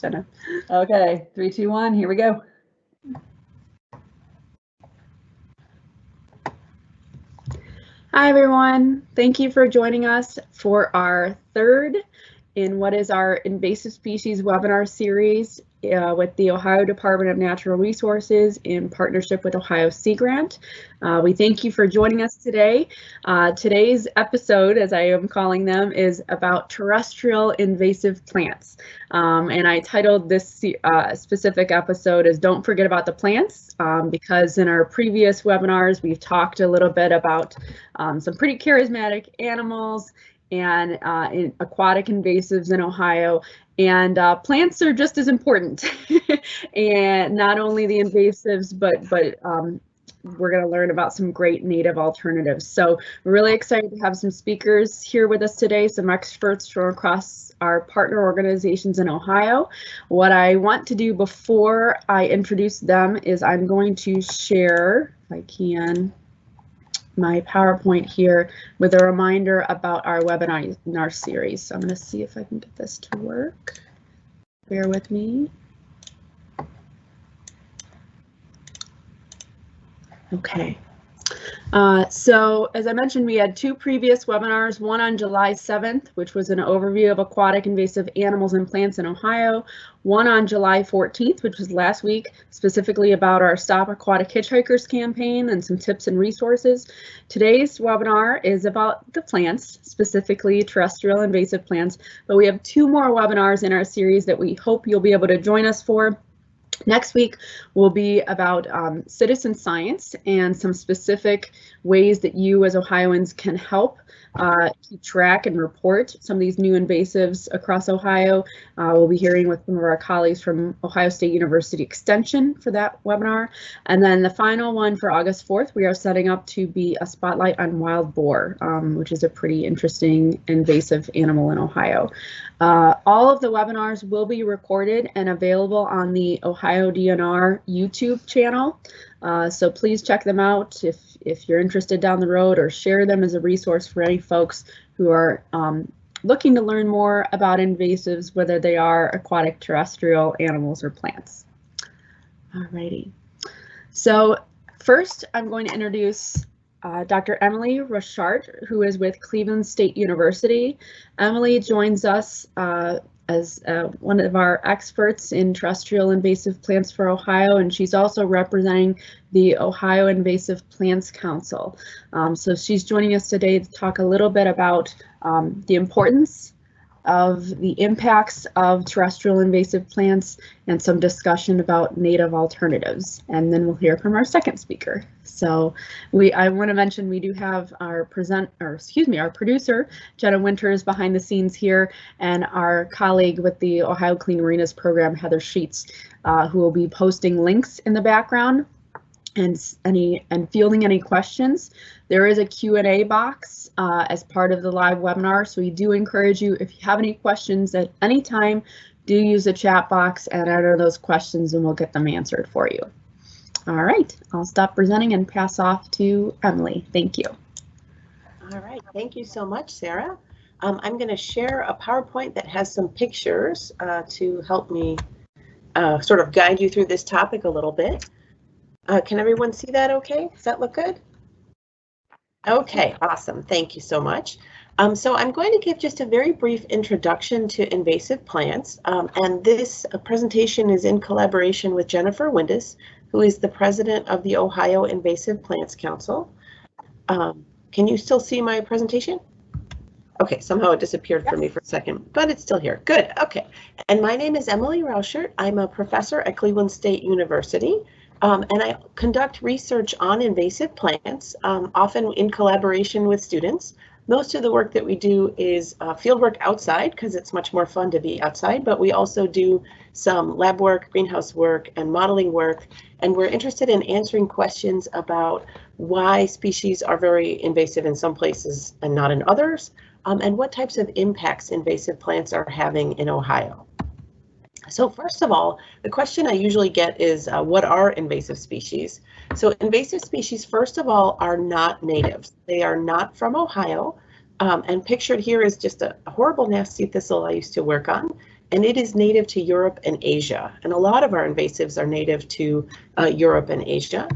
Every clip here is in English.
Jenna. Okay, 3, 2, 1, here we go. Hi, everyone. Thank you for joining us for our third in what is our invasive species webinar series with the Ohio Department of Natural Resources in partnership with Ohio Sea Grant. We thank you for joining us today. Today's episode, as I am calling them, is about terrestrial invasive plants. And I titled this specific episode as Don't Forget About the Plants, because in our previous webinars, we've talked a little bit about some pretty charismatic animals and in aquatic invasives in Ohio. And plants are just as important, and not only the invasives, but we're going to learn about some great native alternatives. So we're really excited to have some speakers here with us today, some experts from across our partner organizations in Ohio. What I want to do before I introduce them is I'm going to share, if I can, my PowerPoint here with a reminder about our webinar series. So I'm going to see if I can get this to work. Bear with me. Okay. So as I mentioned, we had 2 previous webinars, one on July 7th, which was an overview of aquatic invasive animals and plants in Ohio, one on July 14th, which was last week, specifically about our Stop Aquatic Hitchhikers campaign and some tips and resources. Today's webinar is about the plants, specifically terrestrial invasive plants, but we have 2 more webinars in our series that we hope you'll be able to join us for. Next week will be about citizen science and some specific ways that you as Ohioans can help keep track and report some of these new invasives across Ohio. We'll be hearing with some of our colleagues from Ohio State University Extension for that webinar. And then the final one for August 4th, we are setting up to be a spotlight on wild boar, which is a pretty interesting invasive animal in Ohio. All of the webinars will be recorded and available on the OhioDNR YouTube channel. So please check them out if you're interested down the road, or share them as a resource for any folks who are looking to learn more about invasives, whether they are aquatic terrestrial animals or plants. Alrighty. So first, I'm going to introduce Dr. Emily Rochart, who is with Cleveland State University. Emily joins us as one of our experts in terrestrial invasive plants for Ohio, and she's also representing the Ohio Invasive Plants Council. So she's joining us today to talk a little bit about the importance of the impacts of terrestrial invasive plants and some discussion about native alternatives. And then we'll hear from our second speaker. So I want to mention we do have our producer, Jenna Winters, behind the scenes here, and our colleague with the Ohio Clean Marinas program, Heather Sheets, who will be posting links in the background and fielding any questions. There is a Q&A box as part of the live webinar, so we do encourage you, if you have any questions at any time, do use the chat box and enter those questions and we'll get them answered for you. All right, I'll stop presenting and pass off to Emily. Thank you. All right, thank you so much, Sarah. I'm going to share a PowerPoint that has some pictures to help me sort of guide you through this topic a little bit. Can everyone see that okay? Does that look good? Okay, awesome. Thank you so much. So I'm going to give just a very brief introduction to invasive plants. And this presentation is in collaboration with Jennifer Windus, who is the president of the Ohio Invasive Plants Council. Can you still see my presentation? Okay, somehow it disappeared for me for a second, but it's still here. Good, okay. And my name is Emily Rauschert. I'm a professor at Cleveland State University. And I conduct research on invasive plants, often in collaboration with students. Most of the work that we do is field work outside, because it's much more fun to be outside, but we also do some lab work, greenhouse work, and modeling work. And we're interested in answering questions about why species are very invasive in some places and not in others, and what types of impacts invasive plants are having in Ohio. So first of all, the question I usually get is, what are invasive species? So invasive species, first of all, are not natives. They are not from Ohio. And pictured here is just a horrible, nasty thistle I used to work on. and it is native to Europe and Asia. And a lot of our invasives are native to Europe and Asia,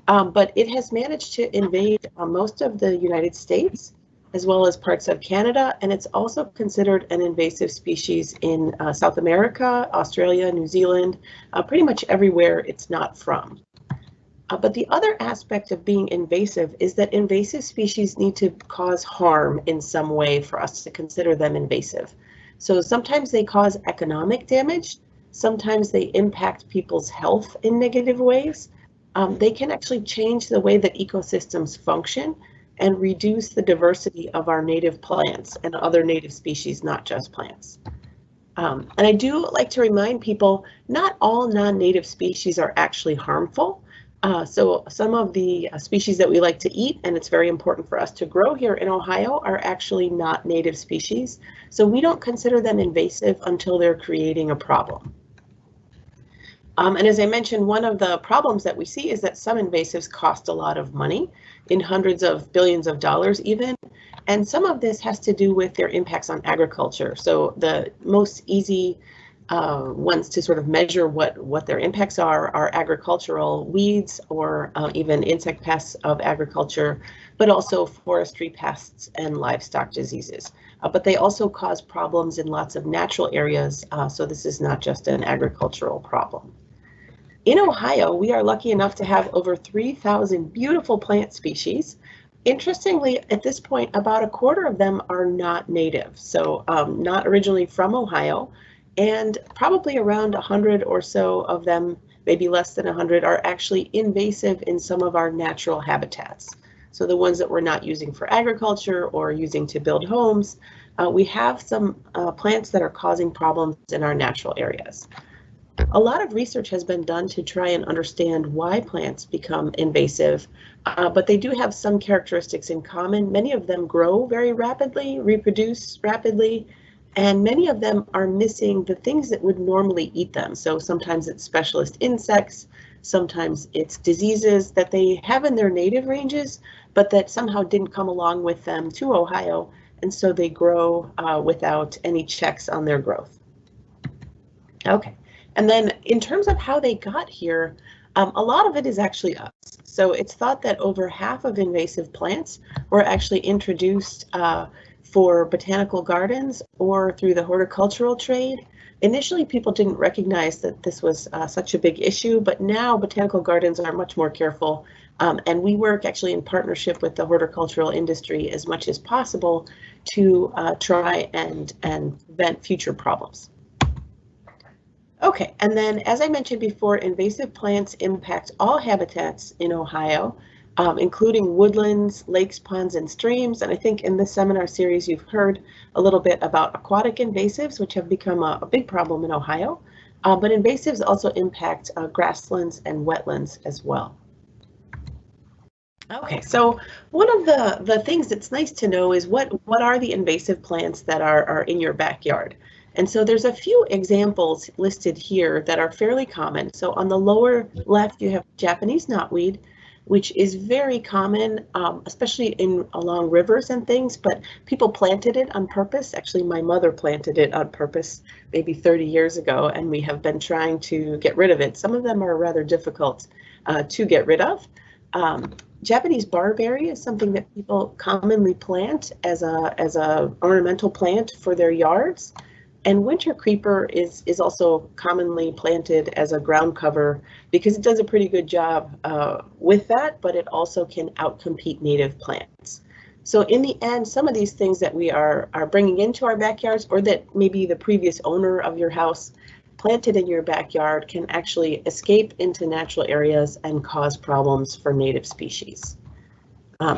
but it has managed to invade most of the United States, as well as parts of Canada, and it's also considered an invasive species in South America, Australia, New Zealand, pretty much everywhere it's not from. But the other aspect of being invasive is that invasive species need to cause harm in some way for us to consider them invasive. So sometimes they cause economic damage, sometimes they impact people's health in negative ways. They can actually change the way that ecosystems function and reduce the diversity of our native plants and other native species, not just plants. And I do like to remind people, not all non-native species are actually harmful. So some of the species that we like to eat, and it's very important for us to grow here in Ohio, are actually not native species. So we don't consider them invasive until they're creating a problem. And as I mentioned, one of the problems that we see is that some invasives cost a lot of money, in hundreds of billions of dollars even. And some of this has to do with their impacts on agriculture. So the most easy ones to sort of measure what their impacts are agricultural weeds or even insect pests of agriculture, but also forestry pests and livestock diseases. But they also cause problems in lots of natural areas, so this is not just an agricultural problem. In Ohio, we are lucky enough to have over 3,000 beautiful plant species. Interestingly, at this point, about a quarter of them are not native, so not originally from Ohio. And probably around 100 or so of them, maybe less than 100, are actually invasive in some of our natural habitats. So the ones that we're not using for agriculture or using to build homes, we have some plants that are causing problems in our natural areas. A lot of research has been done to try and understand why plants become invasive, but they do have some characteristics in common. Many of them grow very rapidly, reproduce rapidly, and many of them are missing the things that would normally eat them. So sometimes it's specialist insects, sometimes it's diseases that they have in their native ranges, but that somehow didn't come along with them to Ohio, and so they grow without any checks on their growth. Okay, and then in terms of how they got here, a lot of it is actually us. So it's thought that over half of invasive plants were actually introduced for botanical gardens or through the horticultural trade. Initially, people didn't recognize that this was such a big issue, but now botanical gardens are much more careful, and we work actually in partnership with the horticultural industry as much as possible to try and prevent future problems. Okay, and then as I mentioned before, invasive plants impact all habitats in Ohio, including woodlands, lakes, ponds, and streams. And I think in this seminar series, you've heard a little bit about aquatic invasives, which have become a big problem in Ohio. But invasives also impact grasslands and wetlands as well. Okay, so one of the things that's nice to know is what are the invasive plants that are in your backyard? And so there's a few examples listed here that are fairly common. So on the lower left, you have Japanese knotweed, which is very common, especially along rivers and things, but people planted it on purpose. Actually, my mother planted it on purpose maybe 30 years ago, and we have been trying to get rid of it. Some of them are rather difficult to get rid of. Japanese barberry is something that people commonly plant as a ornamental plant for their yards. And winter creeper is also commonly planted as a ground cover because it does a pretty good job with that, but it also can outcompete native plants. So in the end, some of these things that we are bringing into our backyards, or that maybe the previous owner of your house planted in your backyard, can actually escape into natural areas and cause problems for native species.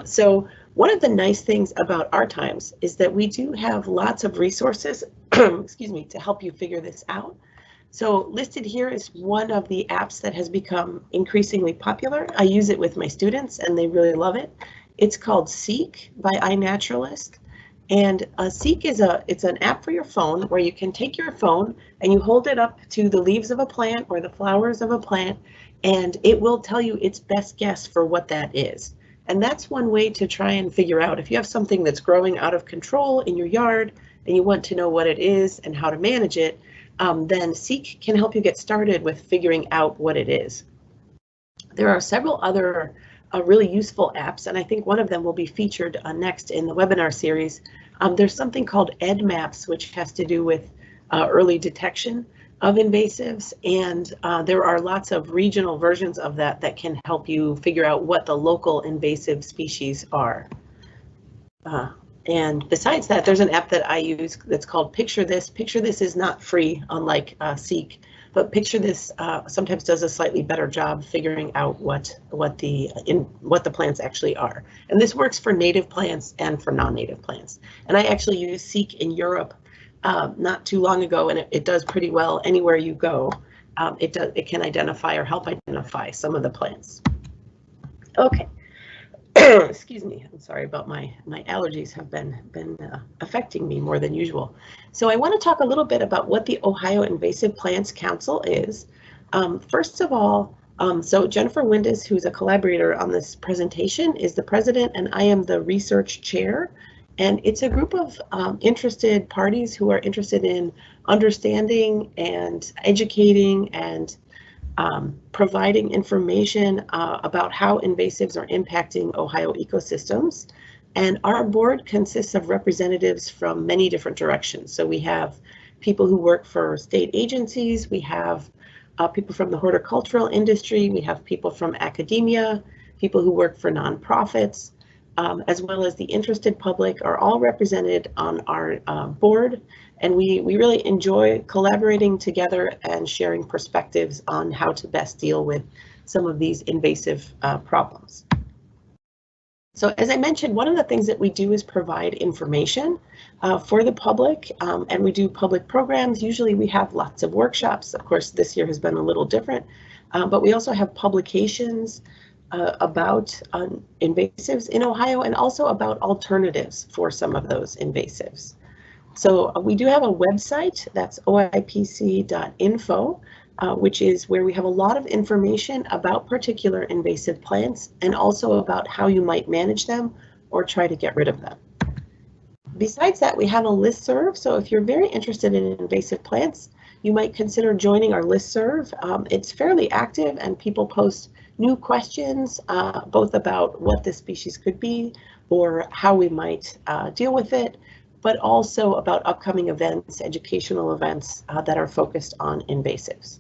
So one of the nice things about our times is that we do have lots of resources, excuse me, to help you figure this out. So listed here is one of the apps that has become increasingly popular. I use it with my students and they really love it. It's called Seek by iNaturalist. And Seek is it's an app for your phone where you can take your phone and you hold it up to the leaves of a plant or the flowers of a plant, and it will tell you its best guess for what that is. And that's one way to try and figure out if you have something that's growing out of control in your yard and you want to know what it is and how to manage it. then Seek can help you get started with figuring out what it is. There are several other really useful apps, and I think one of them will be featured next in the webinar series. There's something called EdMaps, which has to do with early detection of invasives, and there are lots of regional versions of that that can help you figure out what the local invasive species are. And besides that, there's an app that I use that's called Picture This. Picture This is not free, unlike Seek, but Picture This sometimes does a slightly better job figuring out what the plants actually are. And this works for native plants and for non-native plants. And I actually used Seek in Europe not too long ago, and it does pretty well anywhere you go. It can identify or help identify some of the plants. Okay. Excuse me, I'm sorry about my allergies have been affecting me more than usual. So I want to talk a little bit about what the Ohio Invasive Plants Council is. First of all, so Jennifer Windus, who's a collaborator on this presentation, is the president, and I am the research chair. And it's a group of interested parties who are interested in understanding and educating and providing information about how invasives are impacting Ohio ecosystems. And our board consists of representatives from many different directions. So we have people who work for state agencies, we have people from the horticultural industry, we have people from academia, people who work for nonprofits, as well as the interested public are all represented on our board. And we really enjoy collaborating together and sharing perspectives on how to best deal with some of these invasive problems. So as I mentioned, one of the things that we do is provide information for the public, and we do public programs. Usually we have lots of workshops. Of course, this year has been a little different, but we also have publications about invasives in Ohio and also about alternatives for some of those invasives. So we do have a website, that's oipc.info, which is where we have a lot of information about particular invasive plants and also about how you might manage them or try to get rid of them. Besides that, we have a listserv. So if you're very interested in invasive plants, you might consider joining our listserv. It's fairly active and people post new questions, both about what the species could be or how we might deal with it, but also about upcoming events, educational events that are focused on invasives.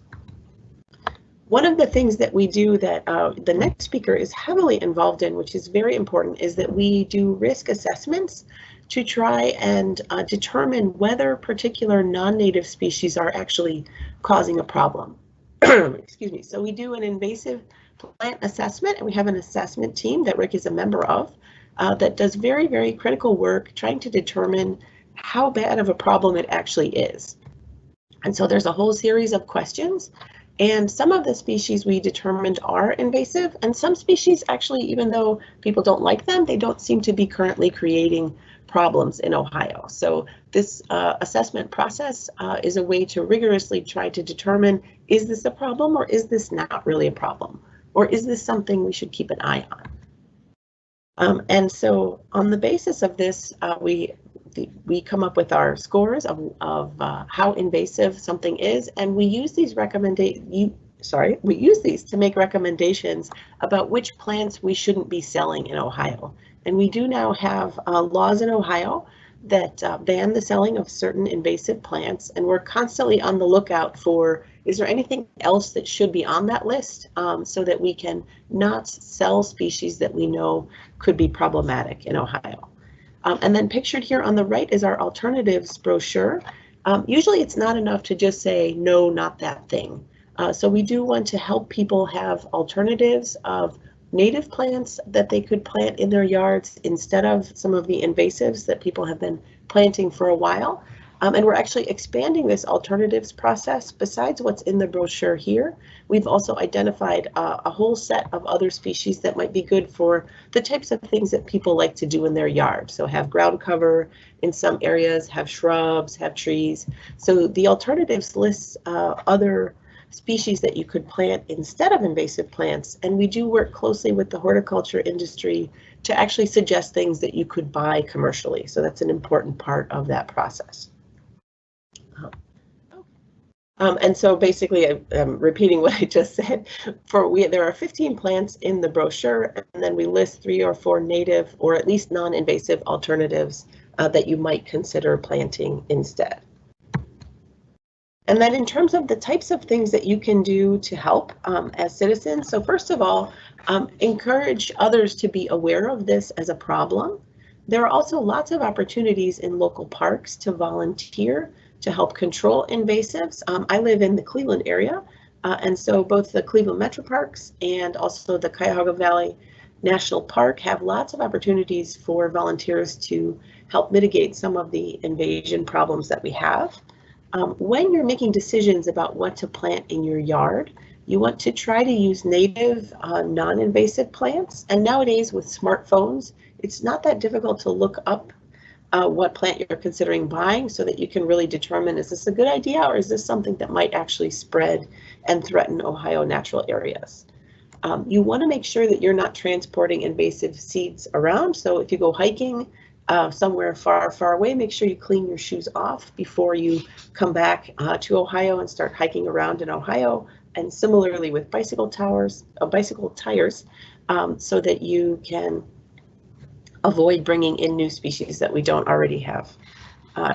One of the things that we do that the next speaker is heavily involved in, which is very important, is that we do risk assessments to try and determine whether particular non-native species are actually causing a problem. Excuse me. So we do an invasive plant assessment, and we have an assessment team that Rick is a member of that does very, very critical work trying to determine how bad of a problem it actually is. And so there's a whole series of questions, and some of the species we determined are invasive, and some species actually, even though people don't like them, they don't seem to be currently creating problems in Ohio. So this assessment process is a way to rigorously try to determine, is this a problem or is this not really a problem? Or is this something we should keep an eye on? And so on the basis of this, we come up with our scores of how invasive something is, and we use these to make recommendations about which plants we shouldn't be selling in Ohio. And we do now have laws in Ohio that ban the selling of certain invasive plants, and we're constantly on the lookout for, is there anything else that should be on that list so that we can not sell species that we know could be problematic in Ohio. And then pictured here on the right is our alternatives brochure. Usually it's not enough to just say, no, not that thing. So we do want to help people have alternatives of native plants that they could plant in their yards instead of some of the invasives that people have been planting for a while. And we're actually expanding this alternatives process. Besides what's in the brochure here, we've also identified a whole set of other species that might be good for the types of things that people like to do in their yard. So have ground cover in some areas, have shrubs, have trees. So the alternatives lists other species that you could plant instead of invasive plants, and we do work closely with the horticulture industry to actually suggest things that you could buy commercially. So that's an important part of that process. And so basically, I'm repeating what I just said. There are 15 plants in the brochure, and then we list 3 or 4 native or at least non-invasive alternatives that you might consider planting instead. And then in terms of the types of things that you can do to help as citizens, so first of all, encourage others to be aware of this as a problem. There are also lots of opportunities in local parks to volunteer to help control invasives. I live in the Cleveland area, and so both the Cleveland Metro Parks and also the Cuyahoga Valley National Park have lots of opportunities for volunteers to help mitigate some of the invasion problems that we have. When you're making decisions about what to plant in your yard, you want to try to use native, non-invasive plants. And nowadays with smartphones, it's not that difficult to look up what plant you're considering buying so that you can really determine, is this a good idea or is this something that might actually spread and threaten Ohio natural areas? You want to make sure that you're not transporting invasive seeds around. So if you go hiking somewhere far, far away, make sure you clean your shoes off before you come back to Ohio and start hiking around in Ohio. And similarly with bicycle tires, so that you can avoid bringing in new species that we don't already have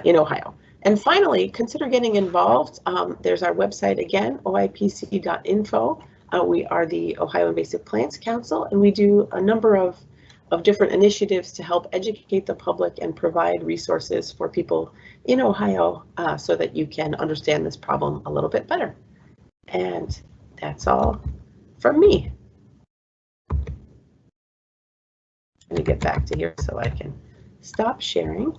in Ohio. And finally, consider getting involved. There's our website again, oipc.info. We are the Ohio Invasive Plants Council, and we do a number of different initiatives to help educate the public and provide resources for people in Ohio so that you can understand this problem a little bit better. And that's all from me. Let me get back to here so I can stop sharing.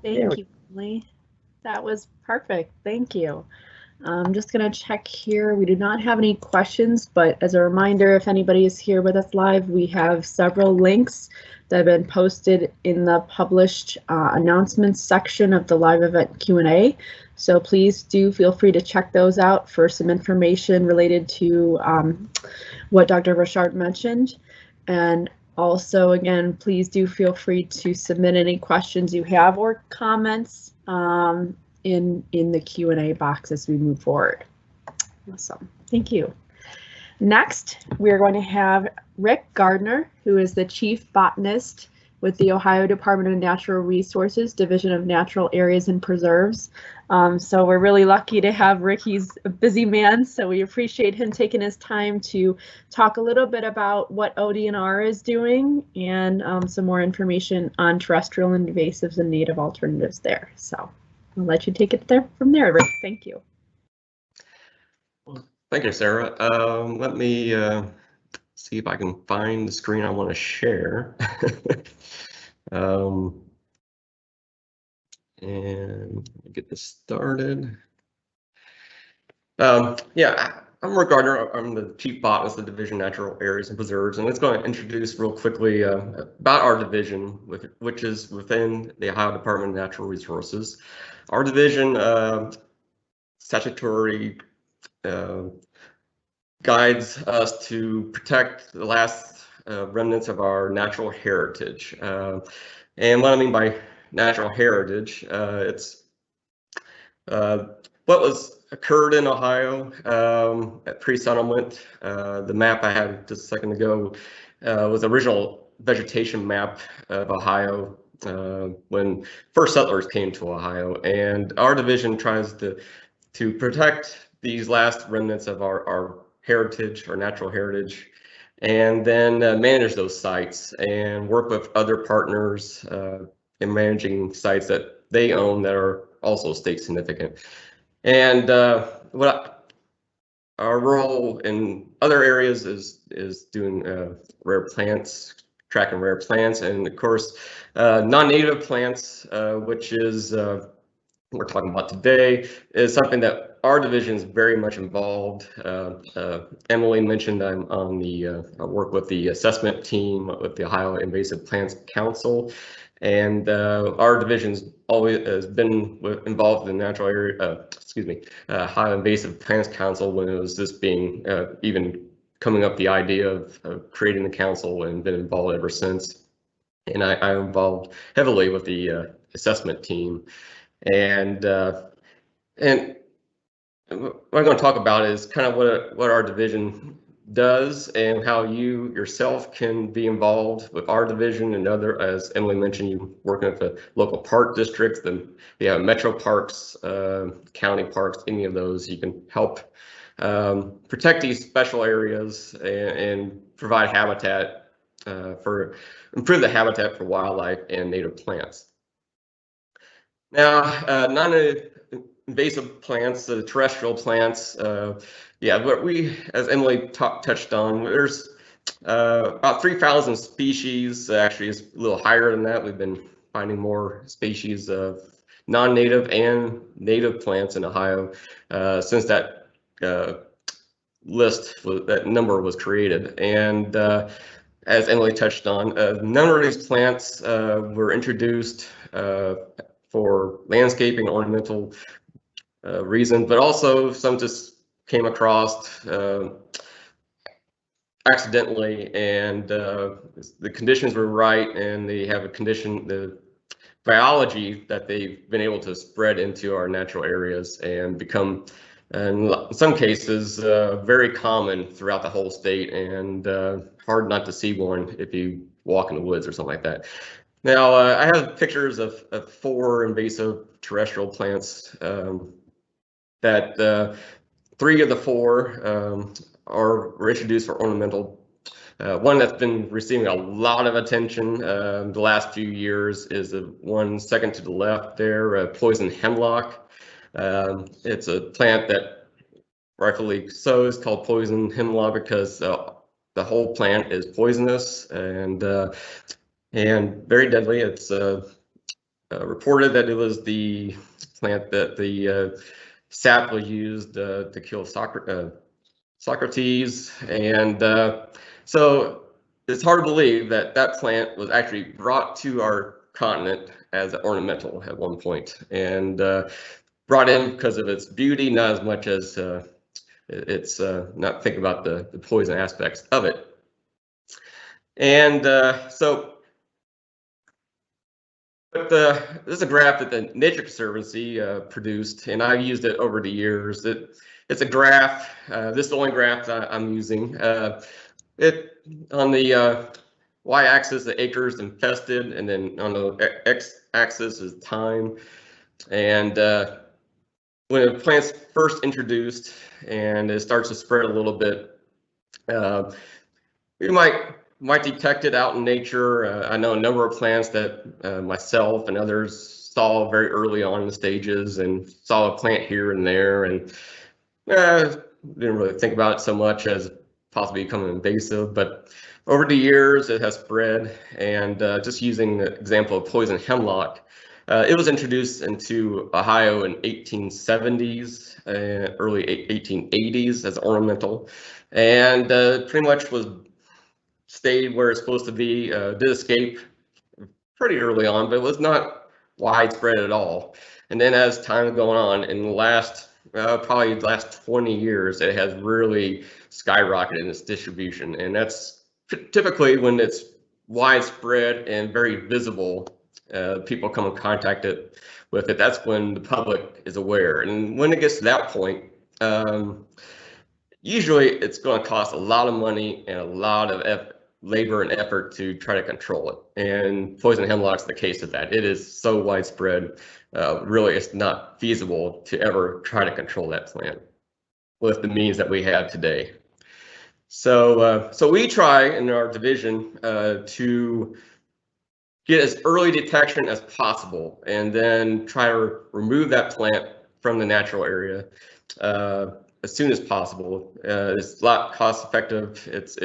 Thank you, Emily. That was perfect. Thank you. I'm just going to check here. We do not have any questions, but as a reminder, if anybody is here with us live, we have several links that have been posted in the published announcements section of the live event Q&A. So please do feel free to check those out for some information related to what Dr. Richard mentioned. And also, again, please do feel free to submit any questions you have or comments in the Q&A box as we move forward. Awesome, thank you. Next, we're going to have Rick Gardner, who is the Chief Botanist with the Ohio Department of Natural Resources, Division of Natural Areas and Preserves. So we're really lucky to have Rick. He's a busy man, so we appreciate him taking his time to talk a little bit about what ODNR is doing and some more information on terrestrial invasives and native alternatives there. So I'll let you take it from there, Rick. Thank you. Well, thank you, Sarah. Let me see if I can find the screen I want to share. And get this started. Yeah, I'm Rick Gardner. I'm the Chief Botanist of the Division of Natural Areas and Preserves, and it's going to introduce real quickly about our division, which is within the Ohio Department of Natural Resources. Our division statutory guides us to protect the last remnants of our natural heritage. And what I mean by natural heritage, it's what was occurred in Ohio at pre-settlement. The map I had just a second ago was the original vegetation map of Ohio when first settlers came to Ohio, and our division tries to protect these last remnants of our heritage, our natural heritage, and then manage those sites and work with other partners in managing sites that they own that are also state significant. And our role in other areas is doing rare plants, tracking rare plants, and of course non-native plants, which is we're talking about today, is something that our division is very much involved. Emily mentioned I'm on the I work with the assessment team with the Ohio Invasive Plants Council, and our division's always has been involved in the natural area. Ohio Invasive Plants Council when it was just being even coming up the idea of creating the council, and been involved ever since. And I'm involved heavily with the assessment team. And what I'm going to talk about is kind of what our division does and how you yourself can be involved with our division and other, as Emily mentioned, you working with the local park districts, then we have metro parks, county parks, any of those. You can help protect these special areas and provide habitat improve the habitat for wildlife and native plants. Now, non-invasive plants, the terrestrial plants, yeah, but as Emily touched on, there's about 3,000 species. Actually, it's a little higher than that. We've been finding more species of non-native and native plants in Ohio since that that number was created. And as Emily touched on, a number of these plants were introduced for landscaping, ornamental reasons, but also some just came across accidentally, and the conditions were right, and they have the biology that they've been able to spread into our natural areas and become, in some cases, very common throughout the whole state, and hard not to see one if you walk in the woods or something like that. Now, I have pictures of 4 invasive terrestrial plants that 3 of the 4 were introduced for ornamental. One that's been receiving a lot of attention the last few years is the one second to the left there, poison hemlock. It's a plant that rightfully so is called poison hemlock because the whole plant is poisonous and very deadly. It's reported that it was the plant that the sap was used to kill Socrates, and so it's hard to believe that that plant was actually brought to our continent as an ornamental at one point, and brought in because of its beauty, not as much as it's not thinking about the poison aspects of it. And but this is a graph that the Nature Conservancy produced, and I've used it over the years. It's a graph. This is the only graph that I'm using. It on the y-axis, the acres infested, and then on the x-axis is time. And when a plant's first introduced and it starts to spread a little bit, you might detect it out in nature. I know a number of plants that myself and others saw very early on in the stages and saw a plant here and there, and didn't really think about it so much as possibly becoming invasive. But over the years, it has spread, and just using the example of poison hemlock, it was introduced into Ohio in 1870s, early 1880s as ornamental, and pretty much stayed where it's supposed to be. Did escape pretty early on, but it was not widespread at all. And then as time going on, in the last probably the last 20 years, it has really skyrocketed in its distribution, and that's typically when it's widespread and very visible. People come in contact with it. That's when the public is aware, and when it gets to that point, usually it's going to cost a lot of money and a lot of labor and effort to try to control it. And poison hemlock's the case of that. It is so widespread, really it's not feasible to ever try to control that plant with the means that we have today. So we try in our division to get as early detection as possible, and then try to remove that plant from the natural area as soon as possible. It's a lot cost effective. It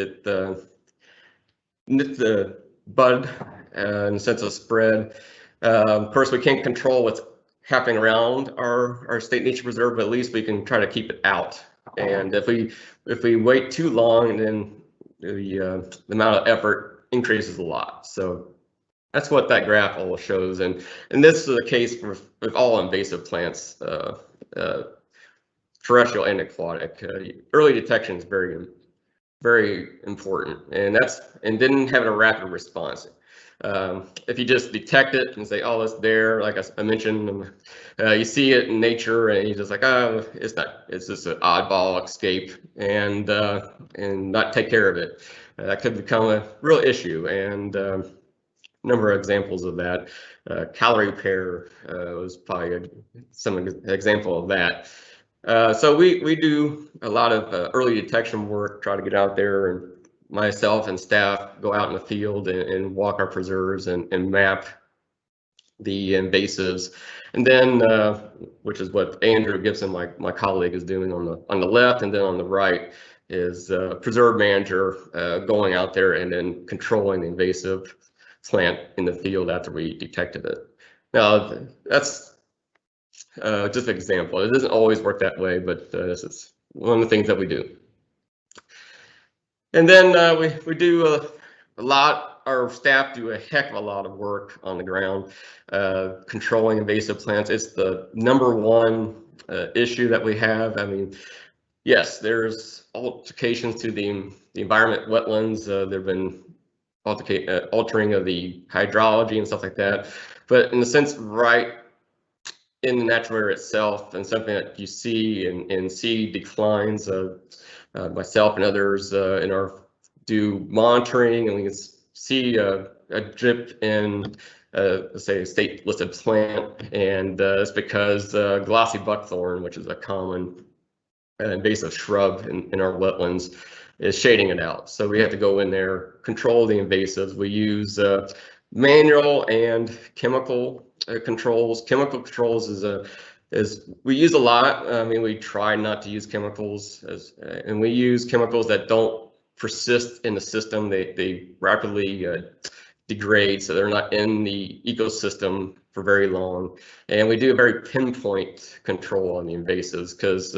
nip the bud in the sense of spread. Of course, we can't control what's happening around our state nature preserve, but at least we can try to keep it out. And if we wait too long, then the amount of effort increases a lot. So that's what that graph all shows. And this is the case with all invasive plants, terrestrial and aquatic. Early detection is very important, and then having a rapid response. If you just detect it and say, oh, it's there, like I mentioned, you see it in nature and you're just like, oh, it's not, it's just an oddball escape, and not take care of it. That could become a real issue, and a number of examples of that. Calorie repair was probably some example of that. So we do a lot of early detection work, try to get out there, and myself and staff go out in the field and walk our preserves and map the invasives. And then, which is what Andrew Gibson, my colleague, is doing on the left, and then on the right is preserve manager going out there and then controlling the invasive plant in the field after we detected it. Now, that's just an example. It doesn't always work that way, but this is one of the things that we do. And then we do a lot, our staff do a heck of a lot of work on the ground, controlling invasive plants. It's the #1 issue that we have. I mean, yes, there's altercations to the environment, wetlands. There have been altering of the hydrology and stuff like that. But in the sense, right in the natural area itself, and something that you see and see declines of myself and others in our do monitoring, and we can see a drip in let's say a state listed plant, and it's because glossy buckthorn, which is a common invasive shrub in our wetlands, is shading it out. So we have to go in there, control the invasives. We use manual and chemical controls. Chemical controls is we use a lot. I mean, we try not to use chemicals, and we use chemicals that don't persist in the system. They rapidly degrade, so they're not in the ecosystem for very long. And we do a very pinpoint control on the invasives because,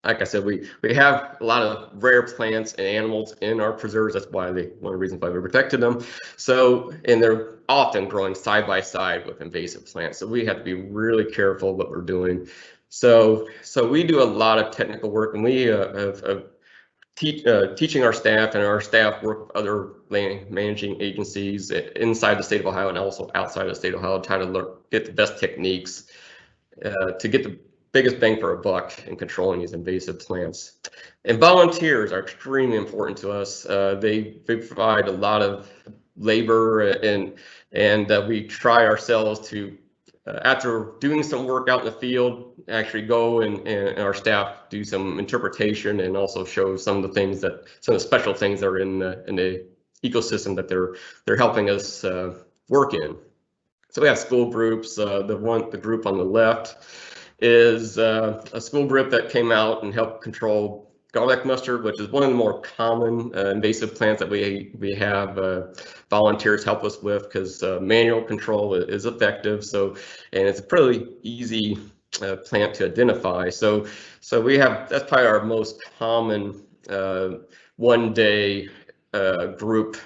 like I said, we have a lot of rare plants and animals in our preserves. That's why one of the reasons why we protected them. So, and they're often growing side by side with invasive plants. So we have to be really careful what we're doing. So we do a lot of technical work, and we teaching our staff, and our staff work with other land managing agencies inside the state of Ohio and also outside the state of Ohio, try to get the best techniques to get the biggest bang for a buck in controlling these invasive plants. And volunteers are extremely important to us. They provide a lot of labor, and we try ourselves to, after doing some work out in the field, actually go and our staff do some interpretation and also show some of the things some of the special things that are in the ecosystem that they're helping us work in. So we have school groups. The group on the left is a school group that came out and helped control garlic mustard, which is one of the more common invasive plants that we have volunteers help us with, because manual control is effective. So, and it's a pretty easy plant to identify. So we have, that's probably our most common one-day group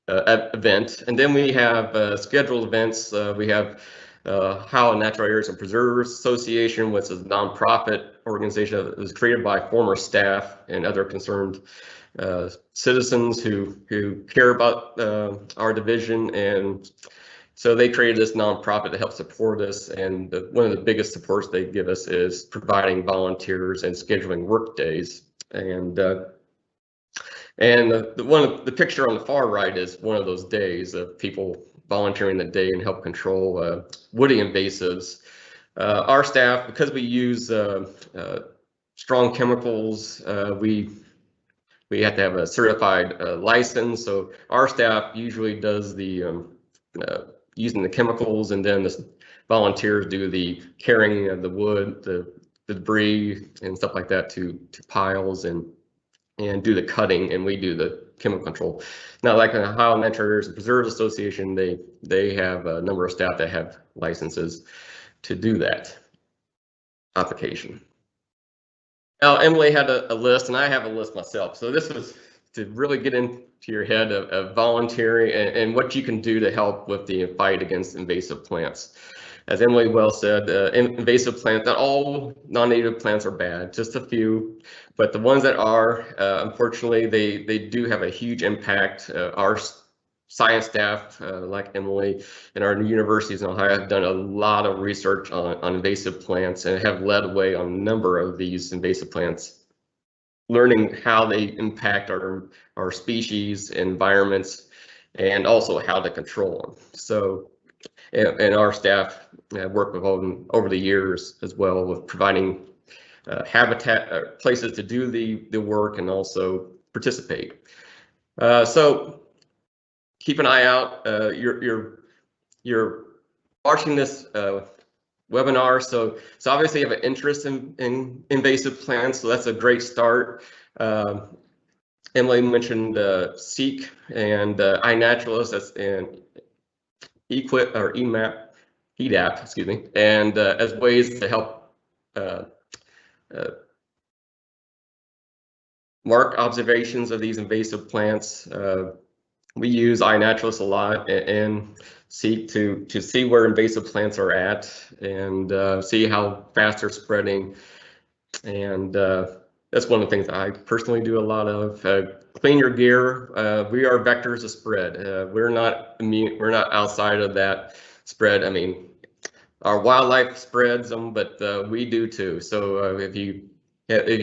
event. And then we have scheduled events. We have Ohio Natural Areas and Preserves Association, which is a nonprofit organization that was created by former staff and other concerned citizens who care about our division. And so they created this nonprofit to help support us. And one of the biggest supports they give us is providing volunteers and scheduling work days. And the picture on the far right is one of those days of people volunteering the day and help control woody invasives. Our staff, because we use strong chemicals, we have to have a certified license. So our staff usually does the using the chemicals, and then the volunteers do the carrying of the wood, the debris and stuff like that to piles, and do the cutting, and we do the chemical control. Now, like the Ohio Natural Areas and Preserves Association, they have a number of staff that have licenses to do that application. Now, Emily had a list, and I have a list myself. So this was to really get into your head of volunteering and what you can do to help with the fight against invasive plants. As Emily well said, invasive plants, not all non-native plants are bad, just a few, but the ones that are, unfortunately, they do have a huge impact. Our science staff like Emily and our universities in Ohio have done a lot of research on invasive plants and have led the way on a number of these invasive plants, learning how they impact our species, environments, and also how to control them. So, and our staff worked with them over the years as well with providing habitat, places to do the work and also participate. So keep an eye out. You're watching this webinar, so obviously you have an interest in invasive plants, so that's a great start. Emily mentioned Seek and iNaturalist, that's in EQIP or EDAP, excuse me, and as ways to help mark observations of these invasive plants. We use iNaturalist a lot and Seek to see where invasive plants are at and see how fast they're spreading. And that's one of the things I personally do a lot of. Clean your gear. We are vectors of spread. We're not immune. We're not outside of that spread. I mean, our wildlife spreads them, but we do too. So if you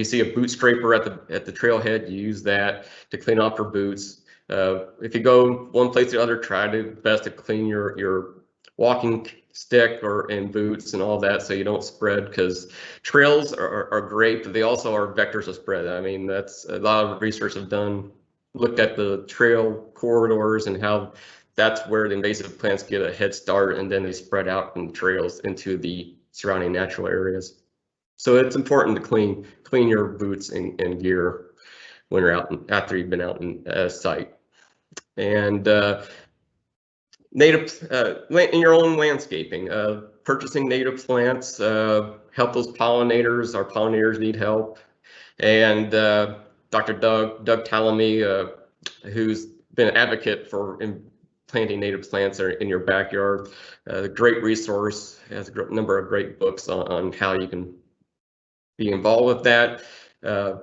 see a boot scraper at the trailhead, you use that to clean off your boots. If you go one place to the other, try to best to clean your walking stick and boots and all that, so you don't spread, because trails are great, but they also are vectors of spread. I mean, that's a lot of research have done, looked at the trail corridors and how that's where the invasive plants get a head start, and then they spread out in the trails into the surrounding natural areas. So it's important to clean your boots and gear when you're out after you've been out in site. And native in your own landscaping, purchasing native plants, help those pollinators. Our pollinators need help. And Dr. Doug Tallamy, who's been an advocate for planting native plants in your backyard, a great resource, has a number of great books on how you can be involved with that.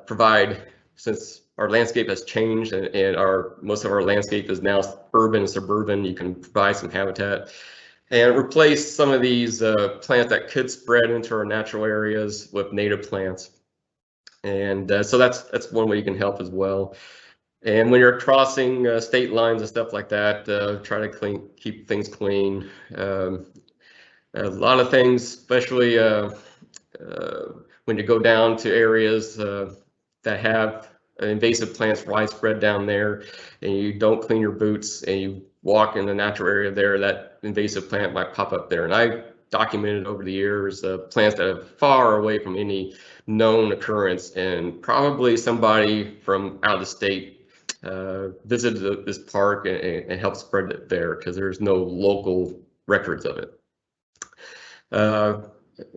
Provide, since our landscape has changed and most of our landscape is now urban and suburban, you can provide some habitat and replace some of these plants that could spread into our natural areas with native plants. And so that's one way you can help as well. And when you're crossing state lines and stuff like that, try to keep things clean. A lot of things, especially when you go down to areas that have invasive plants widespread down there, and you don't clean your boots and you walk in the natural area there, that invasive plant might pop up there. And I documented over the years plants that are far away from any known occurrence, and probably somebody from out of the state visited this park and helped spread it there, because there's no local records of it.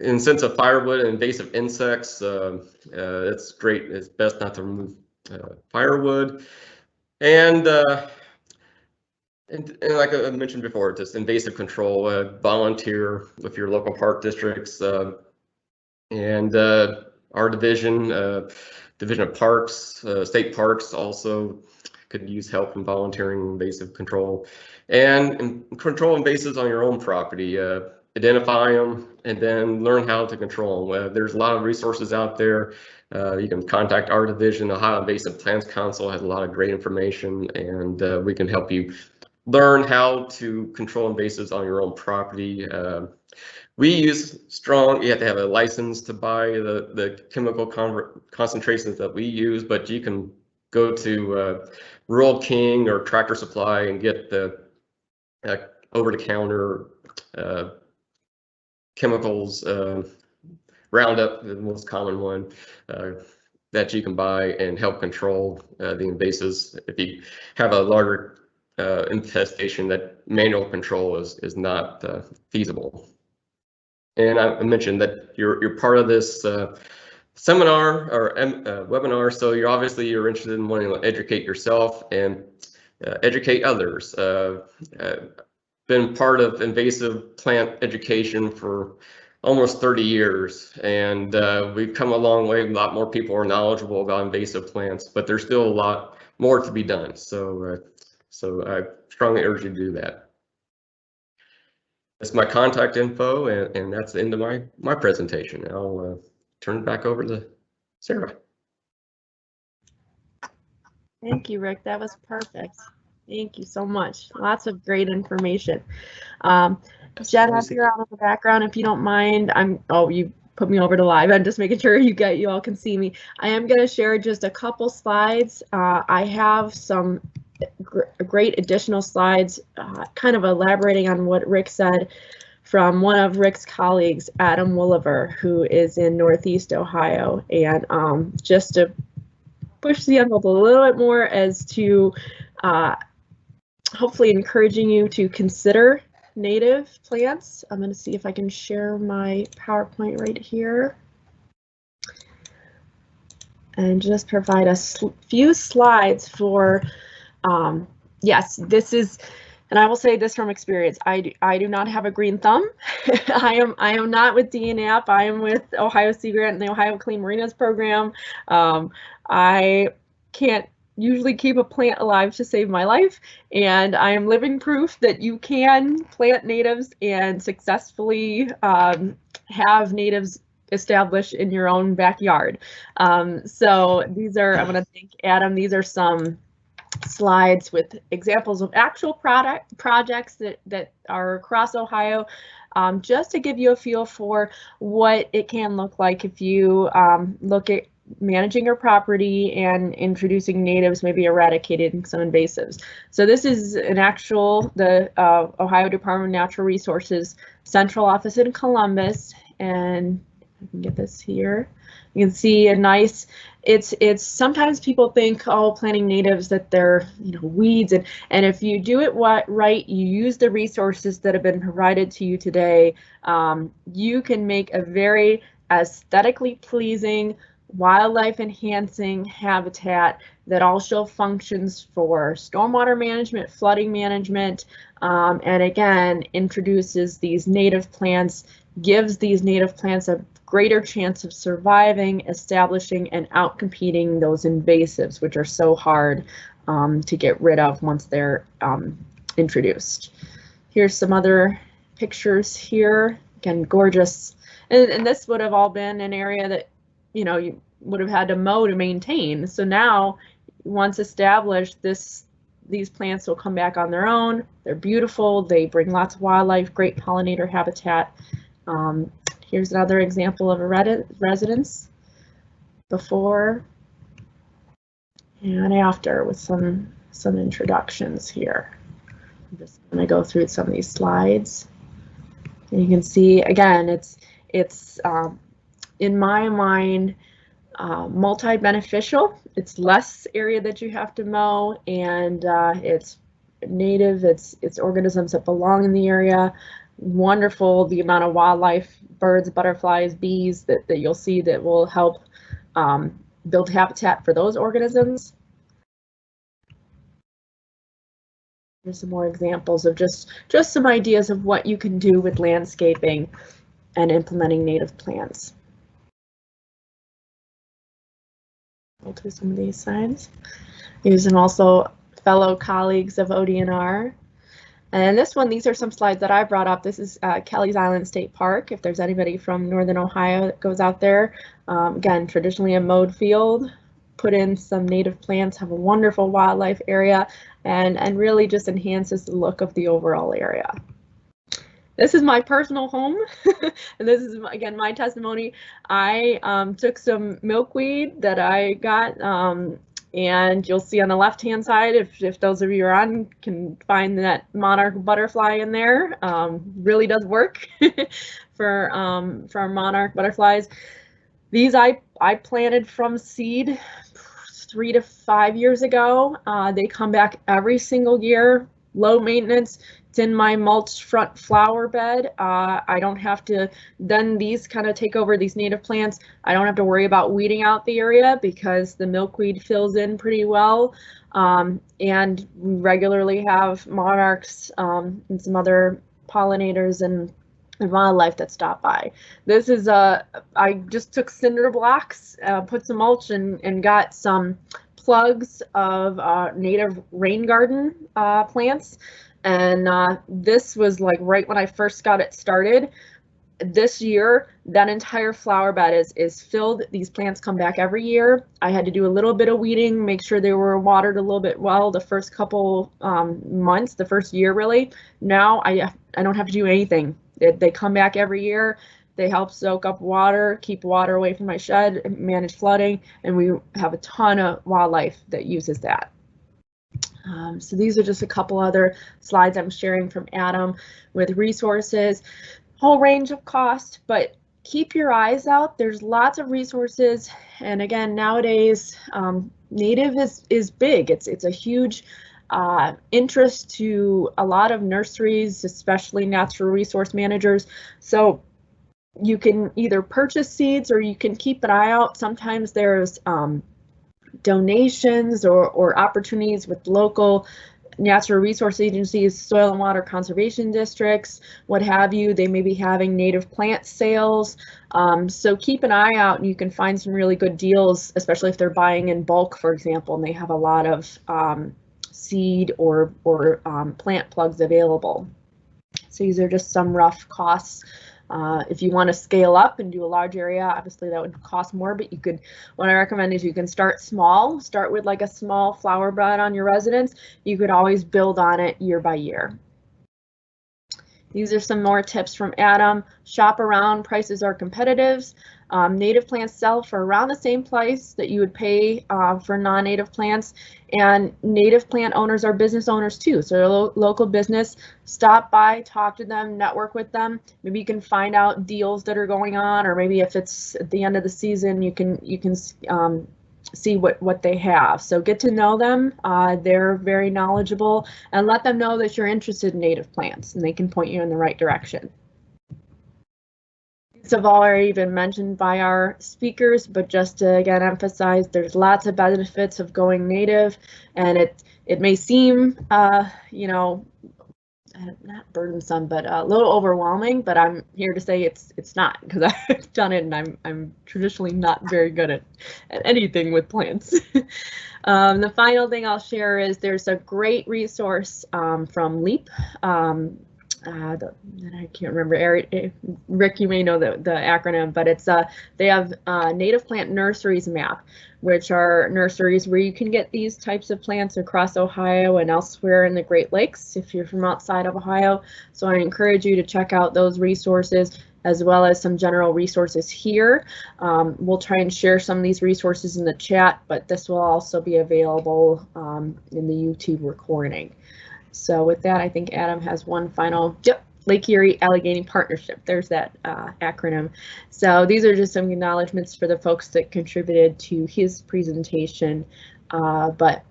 In sense of firewood and invasive insects, it's great. It's best not to remove firewood, and like I mentioned before, just invasive control. Volunteer with your local park districts, and our division of parks, state parks also could use help in volunteering invasive control, and control invasives on your own property. Identify them and then learn how to control them. There's a lot of resources out there. You can contact our division. The Ohio Invasive Plants Council has a lot of great information, and we can help you learn how to control invasives on your own property. We use strong, you have to have a license to buy the chemical concentrations that we use, but you can go to Rural King or Tractor Supply and get the over-the-counter chemicals. Roundup, the most common one, that you can buy and help control the invasives. If you have a larger infestation, that manual control is not feasible. And I mentioned that you're part of this seminar or webinar, so you're interested in wanting to educate yourself and educate others. Been part of invasive plant education for almost 30 years, and we've come a long way. A lot more people are knowledgeable about invasive plants, but there's still a lot more to be done. So I strongly urge you to do that. That's my contact info, and that's the end of my presentation. I'll turn it back over to Sarah. Thank you, Rick. That was perfect. Thank you so much. Lots of great information. Jen, up here out of the background, if you don't mind, you put me over to live. I'm just making sure you all can see me. I am going to share just a couple slides. I have some great additional slides, kind of elaborating on what Rick said from one of Rick's colleagues, Adam Woolever, who is in Northeast Ohio, and just to push the envelope a little bit more as to hopefully encouraging you to consider native plants. I'm going to see if I can share my PowerPoint right here and just provide a few slides for, yes, this is, and I will say this from experience, I do not have a green thumb. I am not with DNAP. I am with Ohio Sea Grant and the Ohio Clean Marinas program. I can't usually keep a plant alive to save my life, and I am living proof that you can plant natives and successfully have natives established in your own backyard. So these are, I'm going to thank Adam, these are some slides with examples of actual projects that are across Ohio, just to give you a feel for what it can look like if you look at managing your property and introducing natives, maybe eradicating some invasives. So this is an actual, the Ohio Department of Natural Resources central office in Columbus, and I can get this here. You can see a nice, it's sometimes people think, oh, planting natives, that they're, you know, weeds, and if you do it right, you use the resources that have been provided to you today, you can make a very aesthetically pleasing, wildlife enhancing habitat that also functions for stormwater management, flooding management, and again introduces these native plants, gives these native plants a greater chance of surviving, establishing, and outcompeting those invasives, which are so hard to get rid of once they're introduced. Here's some other pictures here. Again, gorgeous. And this would have all been an area that, you know, you would have had to mow to maintain. So now, once established, these plants will come back on their own. They're beautiful. They bring lots of wildlife, great pollinator habitat. Here's another example of a residence before and after with some introductions here. I'm just going to go through some of these slides. And you can see, again, it's in my mind, multi-beneficial. It's less area that you have to mow, and it's native, it's organisms that belong in the area. Wonderful, the amount of wildlife, birds, butterflies, bees that you'll see that will help build habitat for those organisms. Here's some more examples of just some ideas of what you can do with landscaping and implementing native plants. Go to some of these signs. Using also fellow colleagues of ODNR. And this one, these are some slides that I brought up. This is Kelly's Island State Park. If there's anybody from Northern Ohio that goes out there, again, traditionally a mowed field, put in some native plants, have a wonderful wildlife area, and really just enhances the look of the overall area. This is my personal home, and this is, again, my testimony. I took some milkweed that I got, and you'll see on the left-hand side, if those of you are on, can find that monarch butterfly in there. Really does work for our monarch butterflies. These I planted from seed 3 to 5 years ago. They come back every single year, low maintenance. It's in my mulch front flower bed. I don't have to, then these kind of take over these native plants. I don't have to worry about weeding out the area because the milkweed fills in pretty well. And we regularly have monarchs and some other pollinators and wildlife that stop by. This is I just took cinder blocks, put some mulch and got some plugs of native rain garden plants. And this was like right when I first got it started. This year, that entire flower bed is filled. These plants come back every year. I had to do a little bit of weeding, make sure they were watered a little bit well the first couple months, the first year really. Now I don't have to do anything. They come back every year. They help soak up water, keep water away from my shed, manage flooding, and we have a ton of wildlife that uses that. So these are just a couple other slides I'm sharing from Adam with resources. Whole range of cost, but keep your eyes out. There's lots of resources, and again, nowadays native is big. It's a huge interest to a lot of nurseries, especially natural resource managers. So you can either purchase seeds or you can keep an eye out. Sometimes there's donations or opportunities with local natural resource agencies, soil and water conservation districts, what have you. They may be having native plant sales. So keep an eye out and you can find some really good deals, especially if they're buying in bulk, for example, and they have a lot of seed or plant plugs available. So these are just some rough costs. If you want to scale up and do a large area, obviously that would cost more, but you could, what I recommend is you can start small, start with like a small flower bed on your residence. You could always build on it year by year. These are some more tips from Adam. Shop around, prices are competitive. Native plants sell for around the same price that you would pay for non-native plants, and native plant owners are business owners too. So local business, stop by, talk to them, network with them. Maybe you can find out deals that are going on, or maybe if it's at the end of the season, you can see what they have. So get to know them. They're very knowledgeable, and let them know that you're interested in native plants and they can point you in the right direction. These have already been mentioned by our speakers, but just to again emphasize, there's lots of benefits of going native, and it may seem you know, not burdensome, but a little overwhelming, but I'm here to say it's not, because I've done it and I'm traditionally not very good at anything with plants. The final thing I'll share is there's a great resource from LEAP. I can't remember, Rick, you may know the acronym, but it's they have native plant nurseries map, which are nurseries where you can get these types of plants across Ohio and elsewhere in the Great Lakes if you're from outside of Ohio. So I encourage you to check out those resources, as well as some general resources here. We'll try and share some of these resources in the chat, but this will also be available in the YouTube recording. So with that, I think Adam has one final, yep, Lake Erie Allegheny Partnership. There's that acronym. So these are just some acknowledgements for the folks that contributed to his presentation. But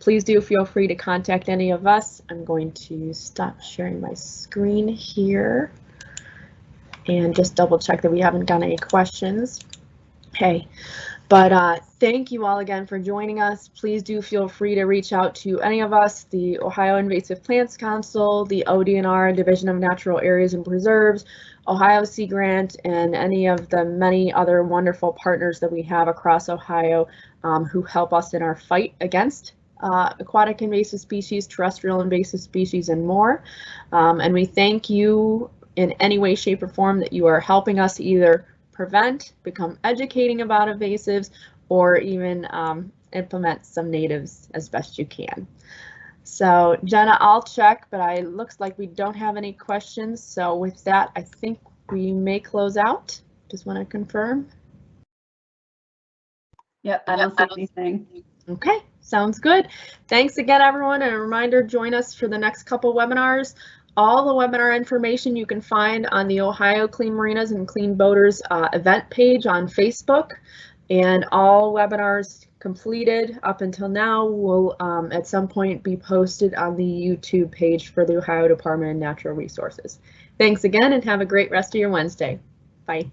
please do feel free to contact any of us. I'm going to stop sharing my screen here and just double check that we haven't got any questions. Okay. But thank you all again for joining us. Please do feel free to reach out to any of us, the Ohio Invasive Plants Council, the ODNR, Division of Natural Areas and Preserves, Ohio Sea Grant, and any of the many other wonderful partners that we have across Ohio who help us in our fight against aquatic invasive species, terrestrial invasive species, and more. And we thank you in any way, shape, or form that you are helping us either prevent, become educating about invasives, or even implement some natives as best you can. So Jenna, I'll check, but it looks like we don't have any questions. So with that, I think we may close out. Just want to confirm. Yep, I don't see anything. Okay, sounds good. Thanks again, everyone. And a reminder, join us for the next couple webinars. All the webinar information you can find on the Ohio Clean Marinas and Clean Boaters event page on Facebook, and all webinars completed up until now will at some point be posted on the YouTube page for the Ohio Department of Natural Resources. Thanks again and have a great rest of your Wednesday. Bye.